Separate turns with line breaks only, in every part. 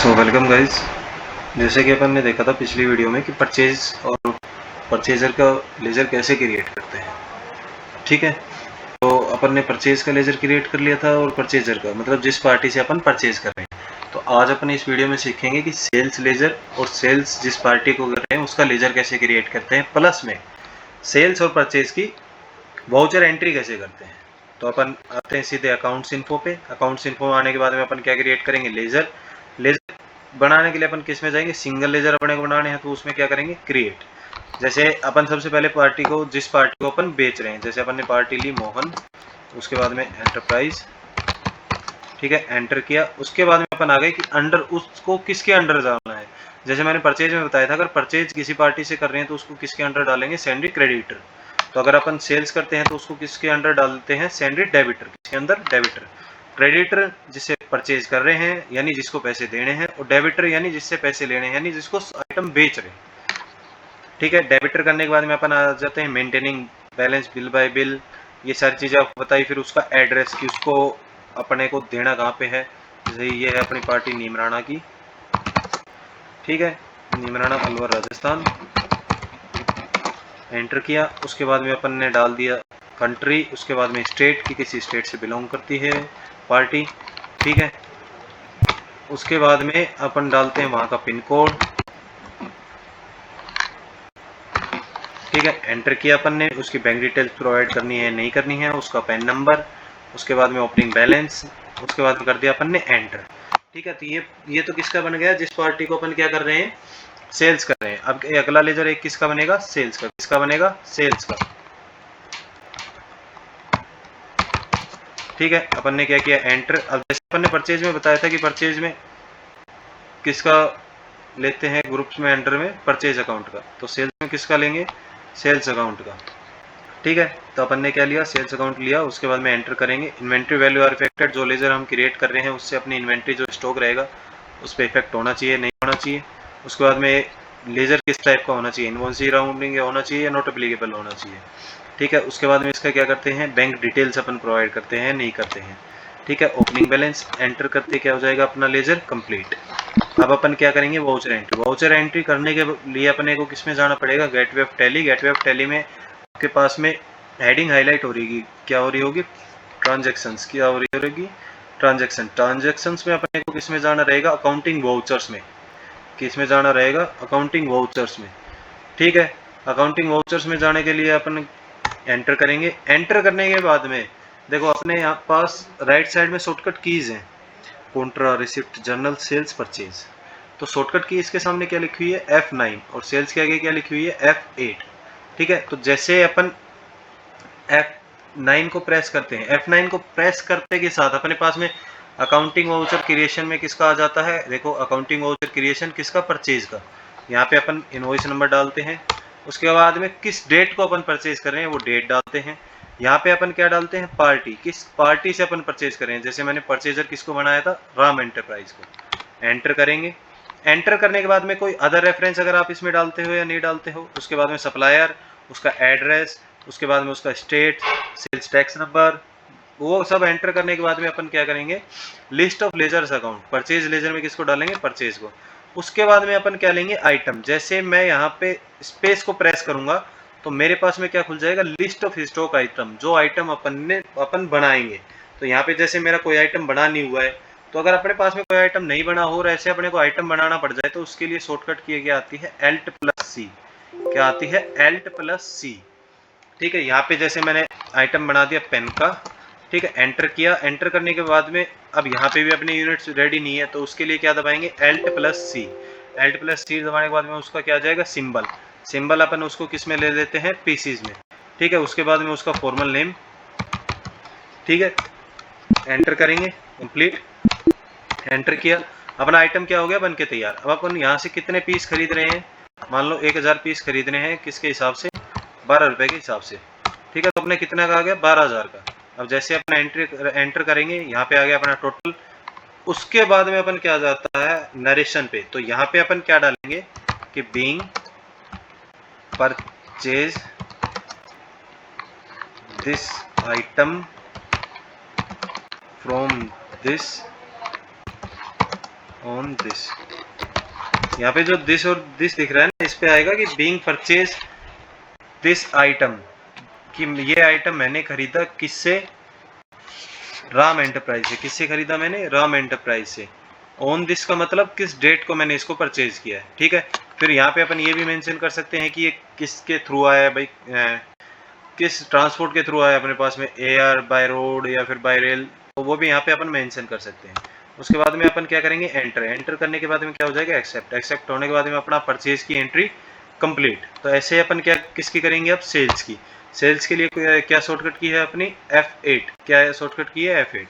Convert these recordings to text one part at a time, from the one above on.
So welcome guys. जैसे कि अपन ने देखा था पिछली वीडियो में कि परचेज और परचेजर का लेजर कैसे क्रिएट करते हैं। ठीक है, तो अपन ने परचेज का लेजर क्रिएट कर लिया था और परचेजर का मतलब जिस पार्टी से अपन परचेज कर रहे हैं। तो आज अपन इस वीडियो में सीखेंगे कि सेल्स लेजर और सेल्स जिस पार्टी को कर रहे हैं उसका लेजर कैसे क्रिएट करते हैं, प्लस में सेल्स और परचेज की वाउचर एंट्री कैसे करते हैं। तो अपन आते हैं सीधे अकाउंट्स इन्फो पे। अकाउंट्स इन्फो आने के बाद में अपन क्या क्रिएट करेंगे, लेजर। लेजर बनाने के लिए अपन किस में जाएंगे, सिंगल लेजर अपने को बनाने हैं तो उसमें क्या करेंगे, क्रिएट। जैसे अपन सबसे पहले पार्टी को, जिस पार्टी को अपन बेच रहे हैं, जैसे अपन ने पार्टी ली मोहन, उसके बाद में एंटरप्राइज, ठीक है, एंटर किया। उसके बाद में अपन आ गए कि अंडर उसको किसके अंडर डालना है। जैसे मैंने परचेज में बताया था, अगर परचेज किसी पार्टी से कर रहे हैं तो उसको किसके अंडर डालेंगे, सैंडी क्रेडिटर। तो अगर अपन सेल्स करते हैं तो उसको किसके अंडर डालते हैं, सैंडी डेबिटर। किसके अंदर, डेबिटर। क्रेडिटर जिससे परचेज कर रहे हैं यानी जिसको पैसे देने हैं, और डेबिटर यानी जिससे पैसे लेने हैं यानी जिसको आइटम बेच रहे हैं। ठीक है, डेबिटर करने के बाद में अपन आ जाते हैं maintaining balance, bill bye bill, ये सारी चीज़ें आपको बताई। फिर उसका एड्रेस कि उसको अपने को देना कहाँ पे है। जैसे ये है अपनी पार्टी नीमराणा की, ठीक है, नीमराणा अलवर राजस्थान, एंटर किया। उसके बाद में अपन ने डाल दिया कंट्री, उसके बाद में स्टेट की किसी स्टेट से बिलोंग करती है पार्टी, ठीक है। उसके बाद में अपन डालते हैं वहाँ का पिन कोड, ठीक है, एंटर किया अपन ने। उसकी बैंक डिटेल्स प्रोवाइड करनी है नहीं करनी है, उसका पैन नंबर, उसके बाद में ओपनिंग बैलेंस, उसके बाद में कर दिया अपन ने एंटर, ठीक है। तो ये तो किसका बन गया, जिस पार्टी को अपन क्या कर रहे हैं, सेल्स कर रहे हैं। अब अगला लेजर एक किसका बनेगा, सेल्स का। किसका बनेगा, सेल्स का, ठीक है। अपन ने क्या किया, एंटर। अब जैसे अपन ने परचेज में बताया था कि परचेज में किसका लेते हैं ग्रुप्स में, अंडर में परचेज अकाउंट का, तो सेल्स में किसका लेंगे, सेल्स अकाउंट का, ठीक है। तो अपन ने क्या लिया, सेल्स अकाउंट लिया। उसके बाद में एंटर करेंगे। इन्वेंट्री वैल्यू आर इफेक्टेड, जो लेजर हम क्रिएट कर रहे हैं उससे अपनी इन्वेंट्री जो स्टॉक रहेगा उस पर इफेक्ट होना चाहिए, नहीं होना चाहिए। उसके बाद में लेजर किस टाइप का होना चाहिए, इनवॉइस राउंडिंग होना चाहिए या नॉट एप्लीकेबल होना चाहिए, ठीक है। उसके बाद में इसका क्या करते हैं, बैंक डिटेल्स अपन प्रोवाइड करते हैं नहीं करते हैं, ठीक है। ओपनिंग बैलेंस एंटर करते क्या हो जाएगा अपना लेजर कंप्लीट। अब अपन क्या करेंगे, वाउचर एंट्री। वाउचर एंट्री करने के लिए अपने को किस में जाना पड़ेगा, gateway of tally. Gateway of tally में आपके पास में हेडिंग हाईलाइट हो रही, क्या हो रही होगी, ट्रांजैक्शंस, क्या हो रही होगी, ट्रांजैक्शन। ट्रांजैक्शंस में अपने को किस में जाना रहेगा, अकाउंटिंग वाउचर्स में। किस में जाना रहेगा, अकाउंटिंग वाउचर्स में, ठीक है। अकाउंटिंग वाउचर्स में जाने के लिए अपन एंटर करेंगे। एंटर करने के बाद में देखो अपने यहाँ पास राइट साइड में शॉर्टकट कीज हैं, contra, receipt, journal, sales, purchase. तो शॉर्टकट की इसके सामने क्या लिखी हुई है, F9, और सेल्स के आगे क्या लिखी हुई है, F8, ठीक है। तो जैसे अपन F9 को प्रेस करते हैं, F9 को प्रेस करते के साथ अपने पास में अकाउंटिंग वाउचर क्रिएशन में किसका आ जाता है, देखो अकाउंटिंग वाउचर क्रिएशन किसका, परचेज का। यहाँ पे अपन इनवॉइस नंबर डालते हैं। उसके बाद में किस डेट को अपन परचेज कर रहे हैं वो डेट डालते हैं। यहाँ पे अपन क्या डालते हैं, पार्टी, किस पार्टी से अपन परचेज कर रहे हैं। जैसे मैंने परचेजर किसको बनाया था, राम एंटरप्राइज को। एंटर करेंगे। एंटर करने के बाद में कोई अदर रेफरेंस अगर आप इसमें डालते हो या नहीं डालते हो, उसके बाद में सप्लायर, उसका एड्रेस, उसके बाद में उसका स्टेट, सेल्स टैक्स नंबर, वो सब एंटर करने के बाद में अपन क्या करेंगे, list of ledgers account, purchase ledger में किसको डालेंगे, परचेज को। उसके बाद में अपन क्या लेंगे, आइटम। जैसे मैं यहाँ पे स्पेस को प्रेस करूंगा तो मेरे पास में क्या खुल जाएगा, लिस्ट ऑफ स्टॉक आइटम, जो आइटम अपन बनाएंगे। तो यहाँ पे जैसे मेरा कोई आइटम बना नहीं हुआ है, तो अगर अपने पास में कोई आइटम नहीं बना हो और ऐसे अपने को आइटम बनाना पड़ जाए तो उसके लिए शॉर्टकट की क्या आती है, Alt+C। क्या आती है, Alt+C, ठीक है। यहाँ पे जैसे मैंने आइटम बना दिया पेन का, ठीक है, एंटर किया। एंटर करने के बाद में अब यहाँ पे भी अपने यूनिट्स रेडी नहीं है तो उसके लिए क्या दबाएंगे, Alt+C। Alt+C दबाने के बाद में उसका क्या आ जाएगा, सिंबल। सिंबल अपन उसको किस में ले लेते हैं, पीसीज में, ठीक है। उसके बाद में उसका फॉर्मल नेम, ठीक है, एंटर करेंगे, कंप्लीट, एंटर किया। अपना आइटम क्या हो गया, बन के तैयार। अब अपन यहाँ से कितने पीस खरीद रहे हैं, मान लो 1000 पीस खरीद रहे हैं, किसके हिसाब से, 12 रुपए के हिसाब से, ठीक है। तो अपने कितना का आ गया, 12000 का। अब जैसे अपना एंटर करेंगे, यहाँ पे आ गया अपना टोटल। उसके बाद में अपन क्या जाता है, नरेशन पे। तो यहाँ पे अपन क्या डालेंगे कि being purchase this item from this on this, यहाँ पे जो दिस और दिस दिख रहा है ना, इस पे आएगा कि बीइंग परचेज दिस आइटम, कि ये आइटम मैंने खरीदा किससे, राम एंटरप्राइज से। किससे खरीदा मैंने, राम एंटरप्राइज से। ऑन दिस का मतलब किस डेट को मैंने इसको परचेज किया है, ठीक है। फिर यहाँ पे अपन ये भी मेंशन कर सकते हैं कि ये किसके थ्रू आया है भाई, किस ट्रांसपोर्ट के थ्रू आया अपने पास में, एयर, बाय रोड या फिर बाय रेल, तो वो भी यहाँ पे अपन मेंशन कर सकते हैं। उसके बाद में अपन क्या करेंगे, एंटर। एंटर करने के बाद में क्या हो जाएगा, एक्सेप्ट। एक्सेप्ट होने के बाद में अपना परचेज की एंट्री कंप्लीट। तो ऐसे अपन क्या किसकी करेंगे अब, सेल्स की। सेल्स के लिए क्या शॉर्टकट की है अपनी, F8। क्या है शॉर्टकट की है, F8।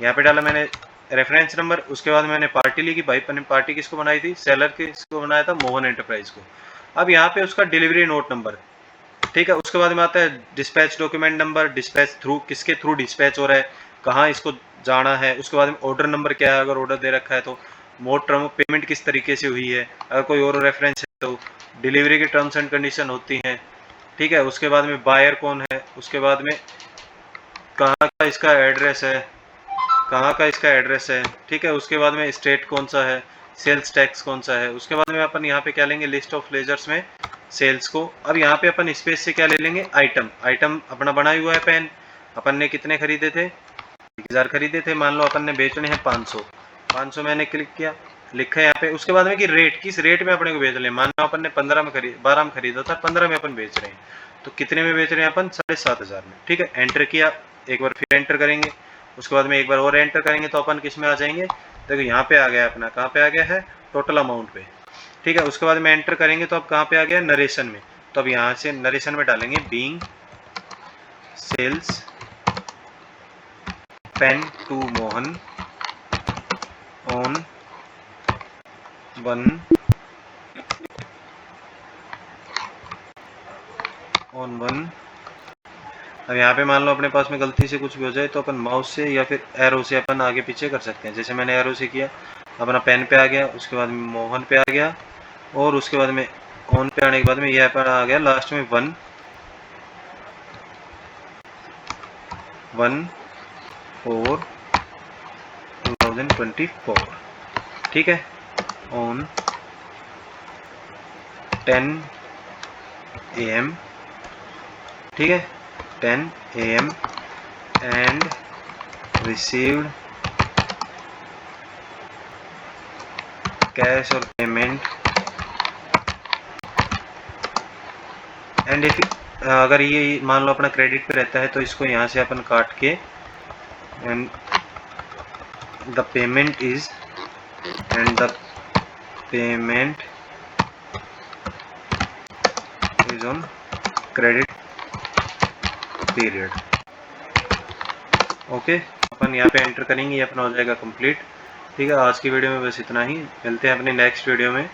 यहाँ पे डाला मैंने रेफरेंस नंबर, उसके बाद मैंने पार्टी ली कि भाई मैंने पार्टी किसको बनाई थी, सेलर किसको बनाया था, मोहन एंटरप्राइज को। अब यहाँ पे उसका डिलीवरी नोट नंबर, ठीक है। उसके बाद में आता है dispatch document number, dispatch through, किसके थ्रू डिस्पैच हो रहा है, कहाँ इसको जाना है। उसके बाद में ऑर्डर नंबर क्या है, अगर ऑर्डर दे रखा है तो। मोड टर्म पेमेंट किस तरीके से हुई है, अगर कोई और रेफरेंस है तो। डिलीवरी की टर्म्स एंड कंडीशन होती हैं, ठीक है। उसके बाद में बायर कौन है, उसके बाद में कहाँ का इसका एड्रेस है, कहाँ का इसका एड्रेस है, ठीक है। उसके बाद में स्टेट कौन सा है, सेल्स टैक्स कौन सा है। उसके बाद में अपन यहाँ पे क्या लेंगे, लिस्ट ऑफ लेजर्स में सेल्स को। अब यहाँ पे अपन स्पेस से क्या ले लेंगे, आइटम। आइटम अपना बना हुआ है पेन, अपन ने कितने खरीदे थे, 1000 खरीदे थे। मान लो अपन ने बेचने हैं 500, 500 मैंने क्लिक किया, लिखा है यहाँ पे। उसके बाद में कि रेट, किस रेट में अपने को बेच रहे हैं। मान लो अपन ने 15 में खरीद 12 में खरीदा था, 15 में अपन बेच रहे हैं, तो कितने में बेच रहे हैं अपन, 7500 में, ठीक है। एंटर किया, एक बार फिर एंटर करेंगे, उसके बाद में एक बार और एंटर करेंगे, तो अपन किस में आ जाएंगे, देखो यहाँ पे आ गया अपना, कहाँ पे आ गया है, टोटल अमाउंट पे, ठीक है। उसके बाद में एंटर करेंगे तो अब कहाँ पे आ गया, नरेशन में। तो अब यहाँ से नरेशन में डालेंगे being sales pen to Mohan on 1 on 1। अब यहाँ पे मान लो अपने पास में गलती से कुछ भी हो जाए तो अपन माउस से या फिर एरो से अपन आगे पीछे कर सकते हैं। जैसे मैंने एरो से किया, अपना पेन पे आ गया, उसके बाद में मोहन पे आ गया, और उसके बाद में ऑन पे आने के बाद में ये अपन आ गया लास्ट में 1/4/2024, ठीक है। ऑन 10 AM, ठीक है, 10 AM एंड रिसीव्ड कैश और पेमेंट एंड इफ, अगर ये मान लो अपना क्रेडिट पे रहता है तो इसको यहाँ से अपन काट के, and the payment is, and the payment is on credit period, okay. अपन यहाँ पे एंटर करेंगे, ये अपना हो जाएगा कंप्लीट, ठीक है। आज की वीडियो में बस इतना ही, मिलते हैं अपने नेक्स्ट वीडियो में।